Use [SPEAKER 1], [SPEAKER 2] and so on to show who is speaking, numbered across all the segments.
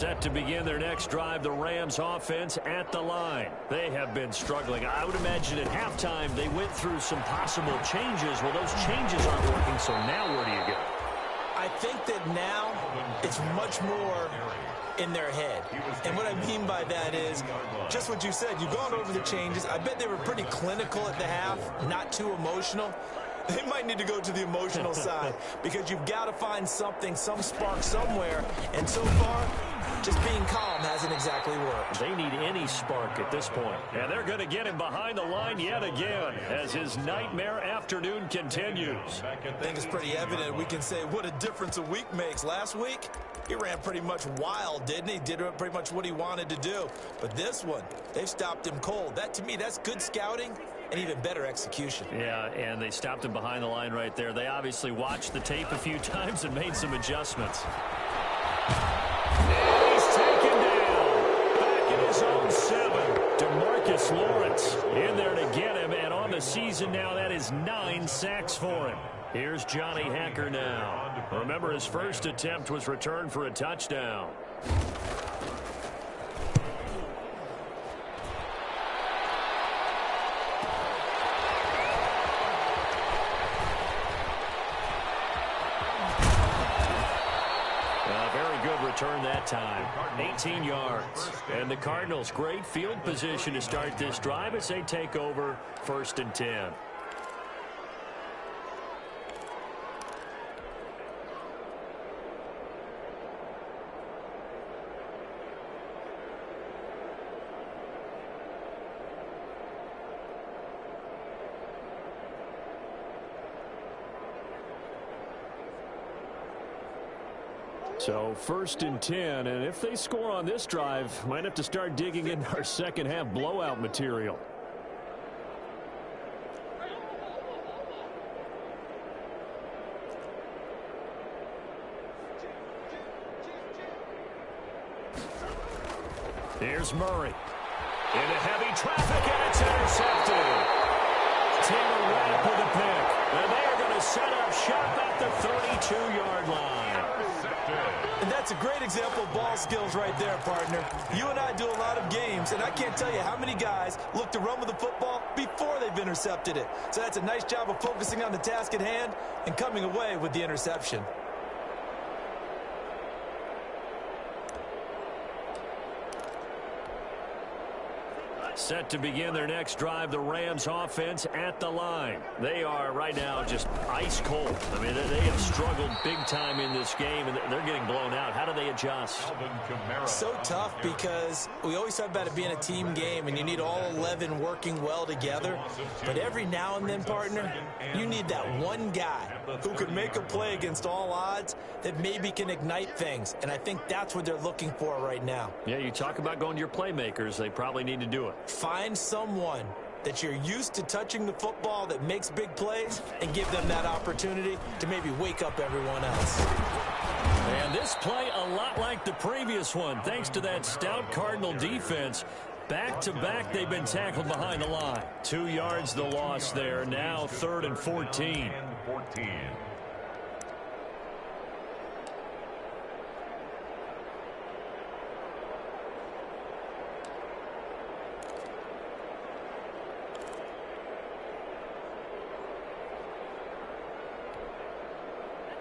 [SPEAKER 1] Set to begin their next drive, the Rams offense at the line. They have been struggling. I would imagine at halftime they went through some possible changes. Well, those changes aren't working, so now where do you go?
[SPEAKER 2] I think that now it's much more in their head. And what I mean by that is just what you said. You've gone over the changes. I bet they were pretty clinical at the half, not too emotional. They might need to go to the emotional side because you've got to find something, some spark somewhere. And so far, just being calm hasn't exactly worked.
[SPEAKER 1] They need any spark at this point. And they're going to get him behind the line yet again as his nightmare afternoon continues.
[SPEAKER 2] I think it's pretty evident. We can say what a difference a week makes. Last week, he ran pretty much wild, didn't he? Did pretty much what he wanted to do. But this one, they've stopped him cold. That, to me, that's good scouting and even better execution.
[SPEAKER 1] Yeah, and they stopped him behind the line right there. They obviously watched the tape a few times and made some adjustments. And he's taken down. Back in his own 7. DeMarcus Lawrence in there to get him. And on the season now, that is 9 sacks for him. Here's Johnny Hacker now. Remember, his first attempt was returned for a touchdown. Return that time. 18 yards. And the Cardinals, great field position to start this drive as they take over 1st and 10. So 1st and 10, and if they score on this drive, might have to start digging into our second half blowout material. Here's Murray. Into heavy traffic, and it's intercepted. Taylor Rapp with a pick. And they are going to set up shop at the 32-yard line.
[SPEAKER 2] And that's a great example of ball skills right there, partner. You and I do a lot of games, and I can't tell you how many guys look to run with the football before they've intercepted it. So that's a nice job of focusing on the task at hand and coming away with the interception.
[SPEAKER 1] Set to begin their next drive, the Rams offense at the line. They are right now just ice cold. I mean, they have struggled big time in this game, and they're getting blown out. How do they adjust?
[SPEAKER 2] So tough because we always talk about it being a team game, and you need all 11 working well together. But every now and then, partner, you need that one guy who can make a play against all odds that maybe can ignite things. And I think that's what they're looking for right now.
[SPEAKER 1] Yeah, you talk about going to your playmakers. They probably need to do it.
[SPEAKER 2] Find someone that you're used to touching the football that makes big plays and give them that opportunity to maybe wake up everyone else.
[SPEAKER 1] And this play a lot like the previous one, thanks to that stout Cardinal defense. Back-to-back, they've been tackled behind the line. 2 yards the loss there. Now 3rd and 14.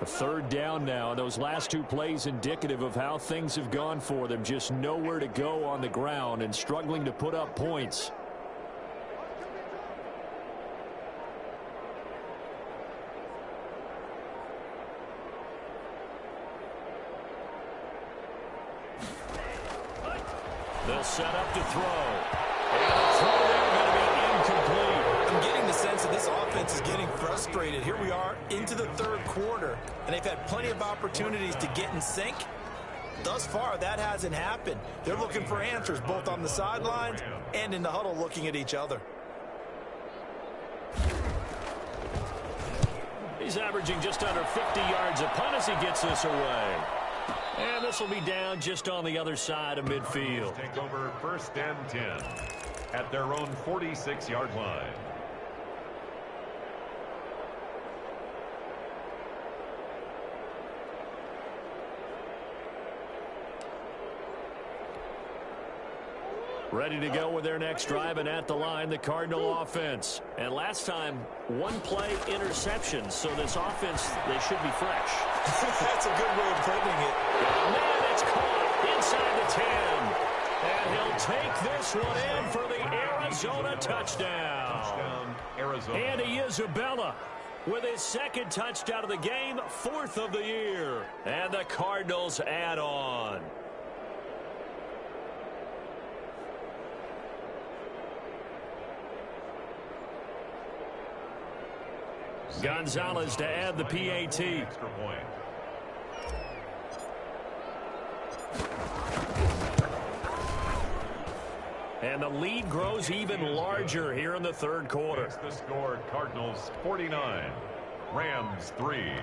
[SPEAKER 1] A 3rd down now. Those last 2 plays indicative of how things have gone for them. Just nowhere to go on the ground and struggling to put up points. They'll set up to throw. And the throw there going to be incomplete.
[SPEAKER 2] I'm getting the sense that this offense is getting frustrated. Here we are into the 3rd quarter, and they've had plenty of opportunities to get in sync. Thus far, that hasn't happened. They're looking for answers both on the sidelines and in the huddle looking at each other.
[SPEAKER 1] He's averaging just under 50 yards a punt as he gets this away. And this will be down just on the other side of midfield.
[SPEAKER 3] Take over 1st and 10 at their own 46-yard line.
[SPEAKER 1] Ready to go with their next drive, and at the line, the Cardinal offense. And last time, one play interception, so this offense, they should be fresh.
[SPEAKER 2] That's a good way of putting it.
[SPEAKER 1] Man, it's caught inside the 10. And he'll take this one in for the Arizona touchdown.
[SPEAKER 3] Arizona.
[SPEAKER 1] Andy Isabella with his second touchdown of the game, fourth of the year. And the Cardinals add on. Gonzalez to add the PAT.
[SPEAKER 3] Extra point.
[SPEAKER 1] And the lead grows even larger here in the third quarter.
[SPEAKER 3] It's the score, Cardinals 49, Rams 3.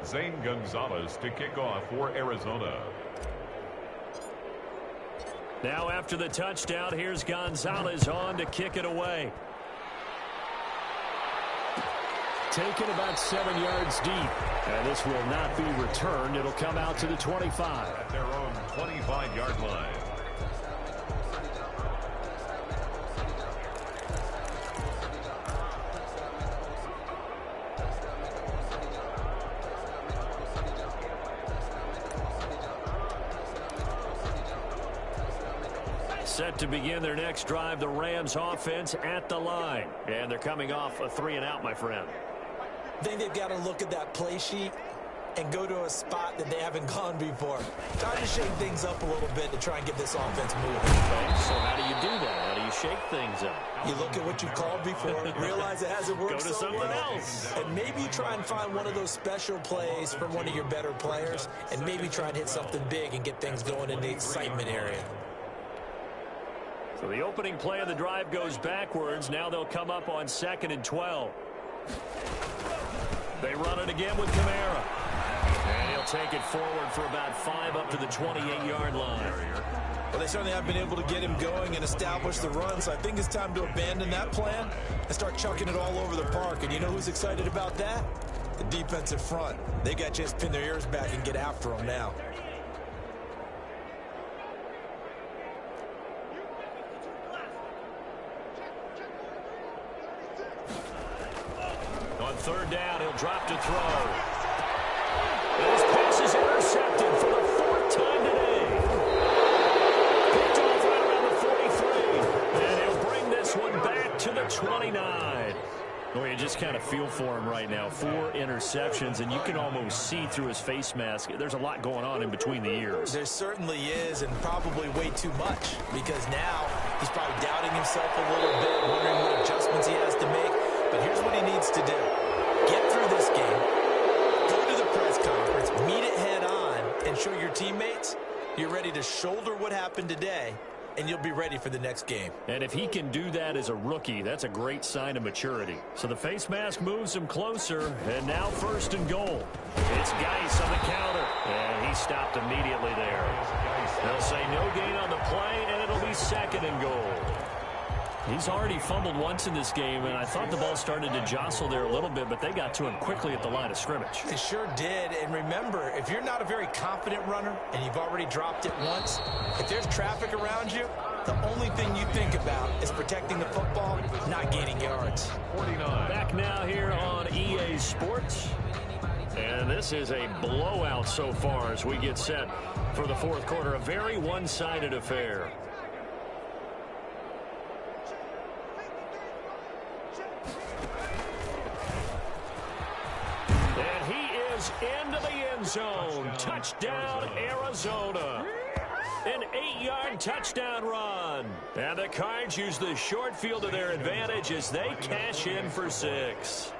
[SPEAKER 3] Zane Gonzalez to kick off for Arizona.
[SPEAKER 1] Now after the touchdown, here's Gonzalez on to kick it away. Taken about 7 yards deep. And this will not be returned. It'll come out to the 25.
[SPEAKER 3] At their own 25-yard line.
[SPEAKER 1] Set to begin their next drive, the Rams offense at the line. And they're coming off a 3-and-out, my friend.
[SPEAKER 2] I think they've got to look at that play sheet and go to a spot that they haven't gone before. Time to shake things up a little bit to try and get this offense moving.
[SPEAKER 1] Okay, so how do you do that? How do you shake things up?
[SPEAKER 2] You look at what you called before, realize it hasn't worked
[SPEAKER 1] Go to
[SPEAKER 2] so
[SPEAKER 1] something
[SPEAKER 2] well,
[SPEAKER 1] else.
[SPEAKER 2] and maybe try and find one of those special plays from one of your better players, and maybe try and hit something big and get things going in the excitement area.
[SPEAKER 1] So the opening play of the drive goes backwards. Now they'll come up on 2nd and 12. They run it again with Kamara. And he'll take it forward for about 5 up to the 28-yard line.
[SPEAKER 2] Well, they certainly have been able to get him going and establish the run, so I think it's time to abandon that plan and start chucking it all over the park. And you know who's excited about that? The defensive front. They got a chance to pin their ears back and get after him now.
[SPEAKER 1] On 3rd down, he'll drop to throw. And his pass is intercepted for the 4th time today. Picked off right around the 43. And he'll bring this one back to the 29. Well, you just kind of feel for him right now. 4 interceptions, and you can almost see through his face mask. There's a lot going on in between the ears.
[SPEAKER 2] There certainly is, and probably way too much, because now he's probably doubting himself a little bit, wondering what adjustments he has to make. But here's what he needs to do. Get through this game, go to the press conference, meet it head on, and show your teammates you're ready to shoulder what happened today, and you'll be ready for the next game.
[SPEAKER 1] And if he can do that as a rookie, that's a great sign of maturity. So the face mask moves him closer, and now 1st and goal. It's Geis on the counter, and he stopped immediately there. They'll say no gain on the play, and it'll be 2nd and goal. He's already fumbled once in this game, and I thought the ball started to jostle there a little bit, but they got to him quickly at the line of scrimmage.
[SPEAKER 2] They sure did, and remember, if you're not a very confident runner and you've already dropped it once, if there's traffic around you, the only thing you think about is protecting the football, not gaining yards.
[SPEAKER 3] 49.
[SPEAKER 1] Back now here on EA Sports. And this is a blowout so far as we get set for the 4th quarter. A very one-sided affair. And he is into the end zone. Touchdown, Arizona. An 8-yard touchdown run. And the Cards use the short field to their advantage as they cash in for 6.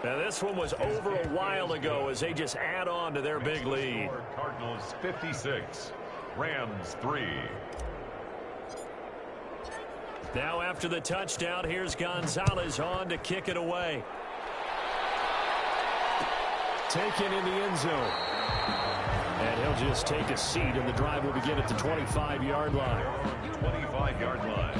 [SPEAKER 1] Now this one was over a while ago as they just add on to their big lead.
[SPEAKER 3] Cardinals 56, Rams 3.
[SPEAKER 1] Now after the touchdown, here's Gonzalez on to kick it away. Taken in the end zone. And he'll just take a seat, and the drive will begin at the 25-yard line.
[SPEAKER 3] 25-yard line.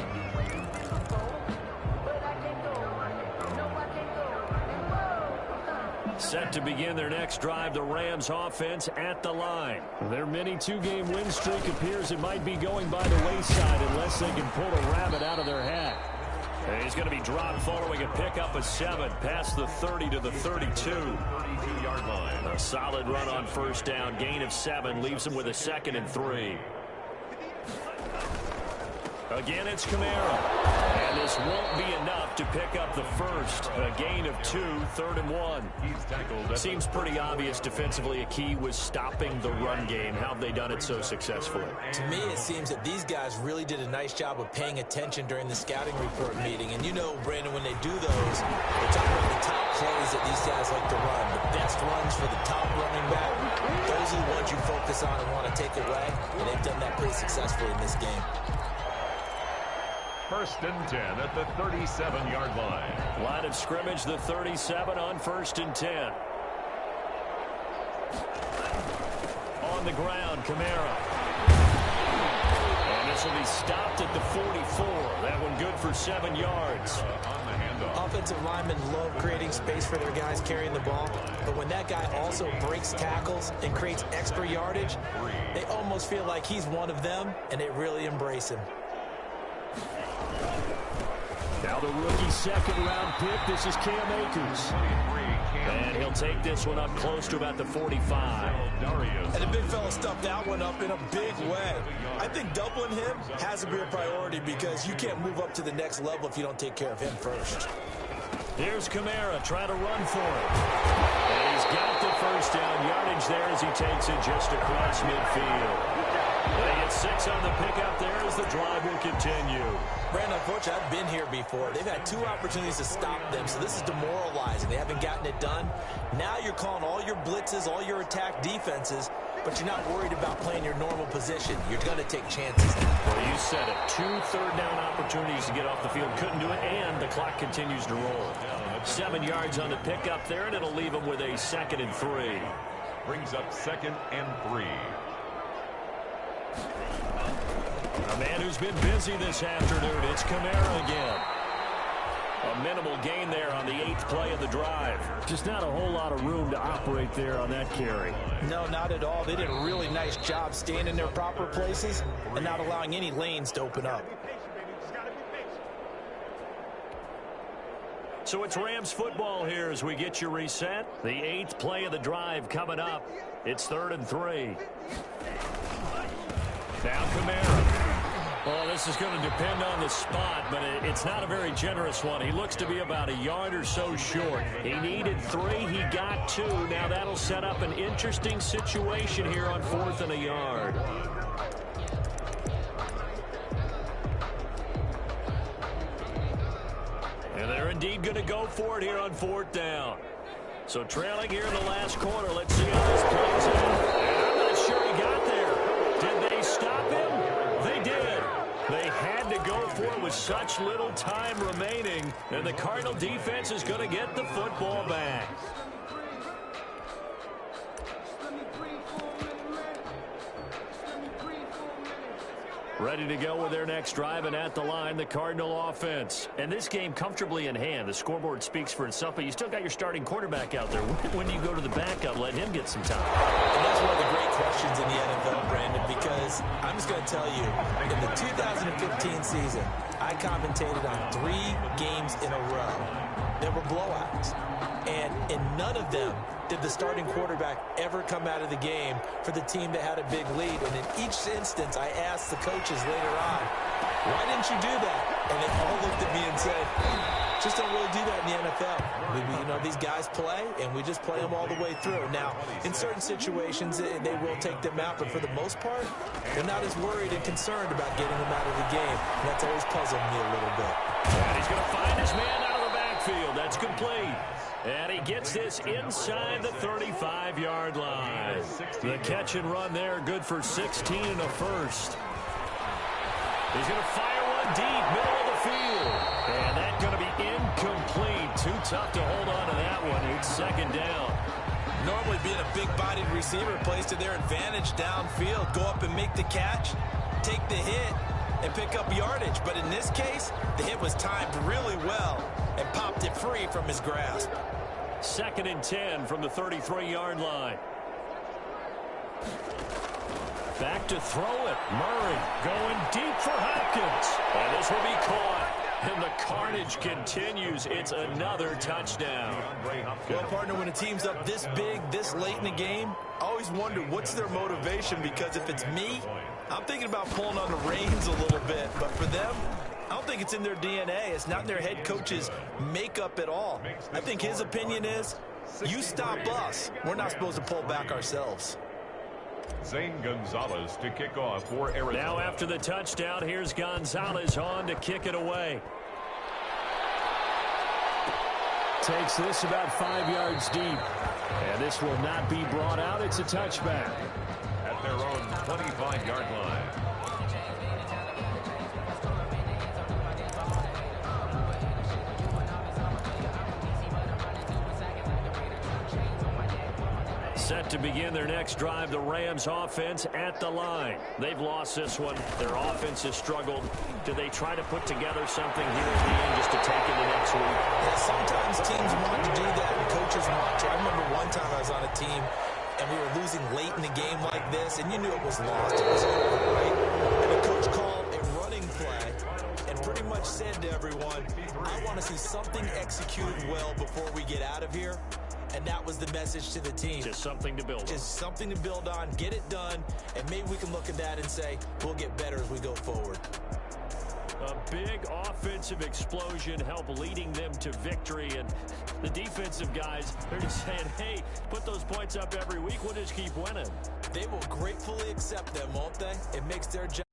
[SPEAKER 1] Set to begin their next drive, the Rams offense at the line. Their mini two-game win streak appears it might be going by the wayside unless they can pull a rabbit out of their hat. And he's going to be dropped following a pickup of 7 past the 30 to the 32.
[SPEAKER 3] 32-yard line.
[SPEAKER 1] A solid run on first down. Gain of 7 leaves him with a 2nd and 3. Again, it's Kamara. And this won't be enough to pick up the first. A gain of 2, 3rd and 1.
[SPEAKER 3] He's tackled.
[SPEAKER 1] Seems pretty obvious defensively a key was stopping the run game. How have they done it so successfully?
[SPEAKER 2] To me, it seems that these guys really did a nice job of paying attention during the scouting report meeting. And you know, Brandon, when they do those, they're talking about the top plays that these guys like to run. The best runs for the top running back. Those are the ones you focus on and want to take away. And they've done that pretty successfully in this game.
[SPEAKER 3] 1st and 10 at the 37-yard line.
[SPEAKER 1] Line of scrimmage, the 37 on 1st and 10. On the ground, Kamara. And this will be stopped at the 44. That one good for 7 yards.
[SPEAKER 3] On the handoff.
[SPEAKER 2] Offensive linemen love creating space for their guys carrying the ball, but when that guy also breaks tackles and creates extra yardage, they almost feel like he's one of them, and they really embrace him.
[SPEAKER 1] Now the rookie 2nd-round pick. This is Cam Akers. And he'll take this one up close to about the 45.
[SPEAKER 2] And the big fella stuffed that one up in a big way. I think doubling him has to be a priority because you can't move up to the next level if you don't take care of him first.
[SPEAKER 1] Here's Kamara trying to run for it. And he's got the first down yardage there as he takes it just across midfield. They get 6 on the pickup there as the drive will continue.
[SPEAKER 2] Brandon, unfortunately, I've been here before. They've had 2 opportunities to stop them, so this is demoralizing. They haven't gotten it done. Now you're calling all your blitzes, all your attack defenses, but you're not worried about playing your normal position. You're going to take chances now.
[SPEAKER 1] Well, you said it. 2 third-down opportunities to get off the field. Couldn't do it, and the clock continues to roll. 7 yards on the pickup there, and it'll leave them with a 2nd and 3.
[SPEAKER 3] Brings up 2nd and 3.
[SPEAKER 1] A man who's been busy this afternoon, it's Kamara again. A minimal gain there on the 8th play of the drive. Just not a whole lot of room to operate there on that carry.
[SPEAKER 2] No, not at all. They did a really nice job staying in their proper places and not allowing any lanes to open up.
[SPEAKER 1] So it's Rams football here as we get you reset. The 8th play of the drive coming up. It's 3rd and 3. Now Kamara. Well, this is going to depend on the spot, but it's not a very generous one. He looks to be about a yard or so short. He needed 3. He got 2. Now that'll set up an interesting situation here on 4th and a yard. And they're indeed going to go for it here on 4th down. So trailing here in the last quarter. Let's see how this plays out. I'm not sure he got there. Did they stop him? They did. They had to go for it with such little time remaining, and the Cardinal defense is going to get the football back. Ready to go with their next drive, and at the line, the Cardinal offense. And this game comfortably in hand. The scoreboard speaks for itself, but you still got your starting quarterback out there. When do you go to the backup, let him get some time?
[SPEAKER 2] And that's one of the great questions in the NFL, Brandon, because I'm just going to tell you, in the 2015 season, I commentated on 3 games in a row. There were blowouts. And in none of them did the starting quarterback ever come out of the game for the team that had a big lead. And in each instance, I asked the coaches later on, why didn't you do that? And they all looked at me and said, just don't really do that in the NFL. You know, these guys play, and we just play them all the way through. Now, in certain situations, they will take them out, but for the most part, they're not as worried and concerned about getting them out of the game. And that's always puzzled me a little bit.
[SPEAKER 1] And he's going to find his man out of the backfield. That's complete. And he gets this inside the 35-yard line. The catch and run there, good for 16 and a first. He's going to fire one deep, middle of the field. And that's going to be incomplete. Too tough to hold on to that one. It's 2nd down.
[SPEAKER 2] Normally being a big-bodied receiver plays to their advantage downfield. Go up and make the catch, take the hit, and pick up yardage. But in this case, the hit was timed really well and popped it free from his grasp.
[SPEAKER 1] 2nd and 10 from the 33-yard line. Back to throw it. Murray going deep for Hopkins. And this will be caught. And the carnage continues. It's another touchdown.
[SPEAKER 2] Well, partner, when a team's up this big, this late in the game, I always wonder what's their motivation, because if it's me, I'm thinking about pulling on the reins a little bit. But for them, I don't think it's in their DNA. It's not in their head coach's makeup at all. I think his opinion is, you stop us, we're not supposed to pull back ourselves.
[SPEAKER 3] Zane Gonzalez to kick off for Arizona.
[SPEAKER 1] Now after the touchdown, here's Gonzalez on to kick it away. Takes this about 5 yards deep. And this will not be brought out. It's a touchback.
[SPEAKER 3] At their own 25-yard line.
[SPEAKER 1] Set to begin their next drive, the Rams offense at the line. They've lost this one. Their offense has struggled. Do they try to put together something here at the end just to take into next week?
[SPEAKER 2] Yeah, sometimes teams want to do that and coaches want to. I remember one time I was on a team and we were losing late in the game like this, and you knew it was lost. It was over, right? And the coach called a running play and pretty much said to everyone, I want to see something executed well before we get out of here. And that was the message to the team.
[SPEAKER 1] Just something to build on.
[SPEAKER 2] Just something to build on, get it done, and maybe we can look at that and say, we'll get better as we go forward.
[SPEAKER 1] A big offensive explosion helped leading them to victory. And the defensive guys, they're just saying, hey, put those points up every week. We'll just keep winning.
[SPEAKER 2] They will gratefully accept them, won't they? It makes their job.